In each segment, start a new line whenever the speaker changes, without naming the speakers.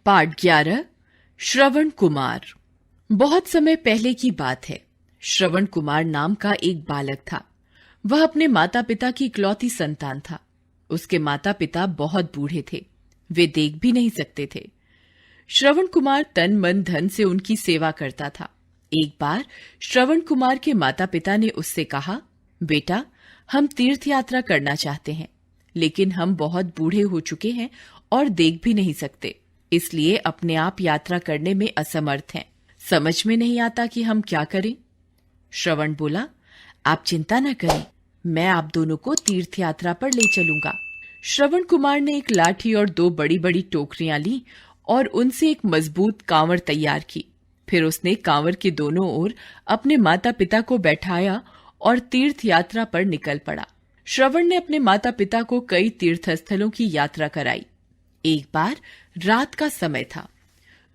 पाठ 11 श्रवण कुमार। बहुत समय पहले की बात है। श्रवण कुमार नाम का एक बालक था। वह अपने माता पिता की इकलौती संतान था। उसके माता पिता बहुत बूढ़े थे, वे देख भी नहीं सकते थे। श्रवण कुमार तन मन धन से उनकी सेवा करता था। एक बार श्रवण कुमार के माता पिता ने उससे कहा, बेटा, हम तीर्थ यात्रा करना चाहते हैं, लेकिन हम बहुत बूढ़े हो चुके हैं और देख भी नहीं सकते, इसलिए अपने आप यात्रा करने में असमर्थ हैं। समझ में नहीं आता कि हम क्या करें। श्रवण बोला, आप चिंता न करें, मैं आप दोनों को तीर्थ यात्रा पर ले चलूंगा। श्रवण कुमार ने एक लाठी और 2 बड़ी बड़ी टोकरियां ली और उनसे एक मजबूत कांवड़ तैयार की। फिर उसने कांवड़ के दोनों ओर अपने माता पिता को बैठाया और तीर्थ यात्रा पर निकल पड़ा। श्रवण ने अपने माता पिता को कई तीर्थ स्थलों की यात्रा कराई। एक बार रात का समय था।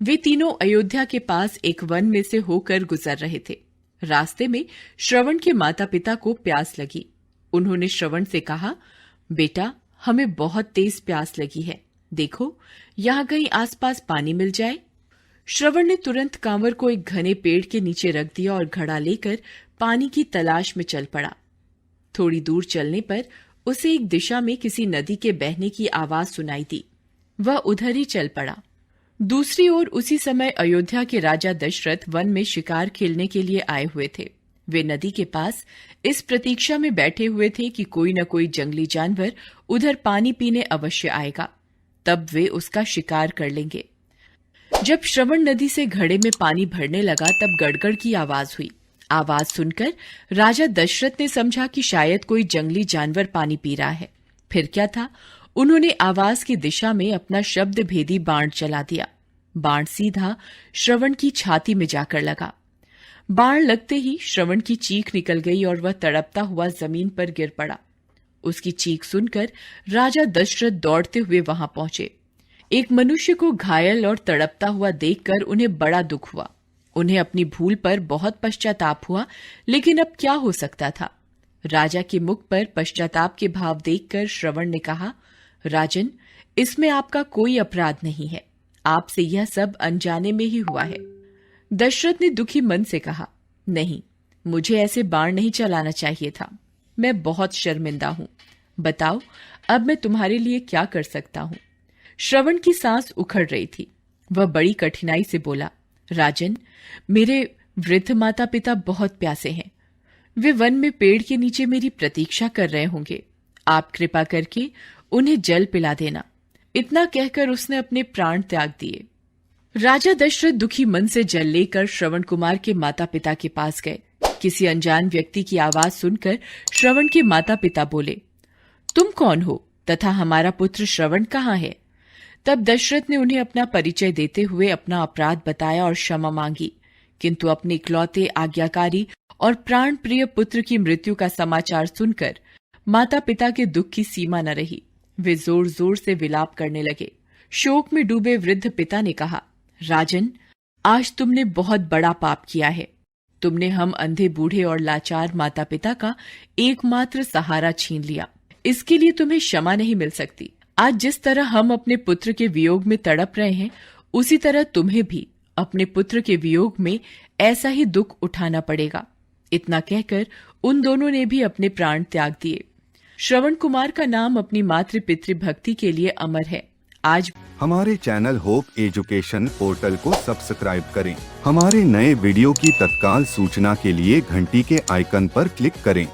वे तीनों अयोध्या के पास एक वन में से होकर गुजर रहे थे। रास्ते में श्रवण के माता पिता को प्यास लगी। उन्होंने श्रवण से कहा, बेटा, हमें बहुत तेज प्यास लगी है, देखो यहाँ कहीं आसपास पानी मिल जाए। श्रवण ने तुरंत कांवड़ को एक घने पेड़ के नीचे रख दिया और घड़ा लेकर पानी की तलाश में चल पड़ा। थोड़ी दूर चलने पर उसे एक दिशा में किसी नदी के बहने की आवाज सुनाई दी। वह उधर ही चल पड़ा। दूसरी ओर उसी समय अयोध्या के राजा दशरथ वन में शिकार खेलने के लिए आए हुए थे। वे नदी के पास इस प्रतीक्षा में बैठे हुए थे कि कोई न कोई जंगली जानवर उधर पानी पीने अवश्य आएगा, तब वे उसका शिकार कर लेंगे। जब श्रवण नदी से घड़े में पानी भरने लगा, तब गड़गड़ की आवाज हुई। आवाज सुनकर राजा दशरथ ने समझा कि शायद कोई जंगली जानवर पानी पी रहा है। फिर क्या था, उन्होंने आवाज की दिशा में अपना शब्द भेदी बाण चला दिया। बाण सीधा श्रवण की छाती में जाकर लगा। बाण लगते ही श्रवण की चीख निकल गई और वह तड़पता हुआ जमीन पर गिर पड़ा। उसकी चीख सुनकर राजा दशरथ दौड़ते हुए वहां पहुंचे। एक मनुष्य को घायल और तड़पता हुआ देखकर उन्हें बड़ा दुख हुआ। उन्हें अपनी भूल पर बहुत पश्चाताप हुआ, लेकिन अब क्या हो सकता था। राजा के मुख पर पश्चाताप के भाव देखकर श्रवण ने कहा, राजन, इसमें आपका कोई अपराध नहीं है, आपसे यह सब अनजाने में ही हुआ है। दशरथ ने दुखी मन से कहा, नहीं, मुझे ऐसे बाण नहीं चलाना चाहिए था, मैं बहुत शर्मिंदा हूं। बताओ, अब मैं तुम्हारे लिए क्या कर सकता हूं। श्रवण की सांस उखड़ रही थी। वह बड़ी कठिनाई से बोला, राजन, मेरे वृद्ध माता पिता बहुत प्यासे हैं। वे वन में पेड़ के नीचे मेरी प्रतीक्षा कर रहे होंगे। आप कृपा करके उन्हें जल पिला देना। इतना कहकर उसने अपने प्राण त्याग दिए। राजा दशरथ दुखी मन से जल लेकर श्रवण कुमार के माता पिता के पास गए। किसी अनजान व्यक्ति की आवाज सुनकर श्रवण के माता पिता बोले, तुम कौन हो तथा हमारा पुत्र श्रवण कहाँ है। तब दशरथ ने उन्हें अपना परिचय देते हुए अपना अपराध बताया और क्षमा मांगी, किंतु अपने इकलौते आज्ञाकारी और प्राण प्रिय पुत्र की मृत्यु का समाचार सुनकर माता पिता के दुख की सीमा न रही। वे जोर जोर से विलाप करने लगे। शोक में डूबे वृद्ध पिता ने कहा, राजन, आज तुमने बहुत बड़ा पाप किया है। तुमने हम अंधे बूढ़े और लाचार माता पिता का एकमात्र सहारा छीन लिया। इसके लिए तुम्हें क्षमा नहीं मिल सकती। आज जिस तरह हम अपने पुत्र के वियोग में तड़प रहे हैं, उसी तरह तुम्हें भी अपने पुत्र के वियोग में ऐसा ही दुख उठाना पड़ेगा। इतना कहकर उन दोनों ने भी अपने प्राण त्याग दिए। श्रवण कुमार का नाम अपनी मातृ पितृ भक्ति के लिए अमर है। आज
हमारे चैनल होप एजुकेशन पोर्टल को सब्सक्राइब करें। हमारे नए वीडियो की तत्काल सूचना के लिए घंटी के आइकन पर क्लिक करें।